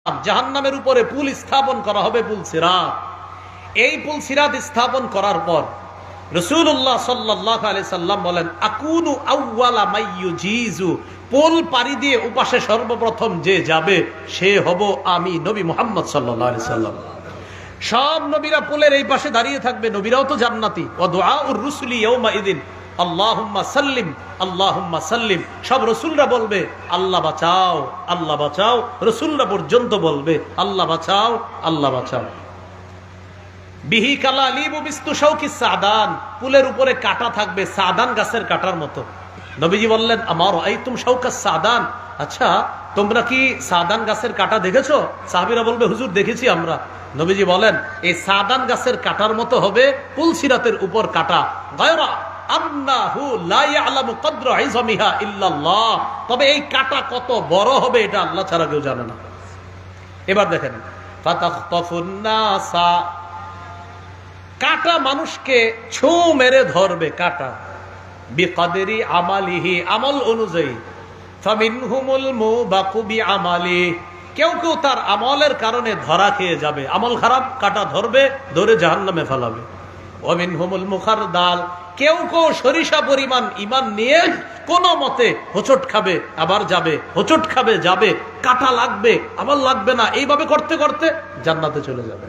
জাহান্নামের উপরে পুল স্থাপন করা হবে, পুল সিরাত। এই পুল সিরাত স্থাপন করার পর রাসূলুল্লাহ সাল্লাল্লাহু আলাইহি সাল্লাম বলেন, আকুনু আউওয়ালা মাইয়ুজিজু, পুল পাড়ি দিয়ে উপাসে সর্বপ্রথম যে যাবে সে হব আমি, নবী মুহাম্মদ সাল্লাল্লাহু আলাইহি সাল্লাম। সব নবীরা পুলের এই পাশে দাঁড়িয়ে থাকবে, নবীরাও তো জান্নাতি। ওয়া দুআউর রুসুলি ইয়াউমা ইদিন আল্লাহুম্মা সাল্লিম আল্লাহুম্মা সাল্লিম। সব রাসূলরা বলবে আল্লাহ বাঁচাও, আল্লাহ বাঁচাও। রাসূলরা পর্যন্ত বলবে আল্লাহ বাঁচাও, আল্লাহ বাঁচাও। বিহি কালালিবু বিস্তু শাওকি সাদান, পুলের উপরে কাঁটা থাকবে সাদান গাছের কাঁটার মতো। নবীজি বললেন, আমার আইতুম শাওকা সাদান, আচ্ছা তোমরা কি সাদান গাছের কাঁটা দেখেছো? সাহাবীরা বলবে হুজুর দেখেছি আমরা। নবীজি বলেন, এই সাদান গাছের কাঁটার মতো হবে পুল সিরাতের উপর কাঁটা। গায়রা আন্নাহু লা ইয়ালামু কদরা ইযমিহা ইল্লাল্লাহ, তবে এই কাঁটা কত বড় হবে এটা আল্লাহ ছাড়া কেউ জানে না। এবার দেখেন, ফাতাখতাফুন নাসা, কাঁটা মানুষকে ছো মেরে ধরবে, কাঁটা বিকদরি আমালিহি, আমল অনুযায়ী। ফামিনহুমুল মুবাকু বিআমালি, কেউ কেউ তার আমলের কারণে ধরা খেয়ে যাবে, আমল খারাপ, কাঁটা ধরবে, ধরে জাহান্নামে ফেলাবে। ওয়ামিনহুমুল মুখারদাল, কেউ কেউ সরিষা পরিমাণ ঈমান নিয়ে কোনো মতে হোঁচট খাবে, আবার যাবে, হোঁচট খাবে, যাবে, কাঁটা লাগবে, আমল লাগবে না, এইভাবে করতে করতে জান্নাতে চলে যাবে।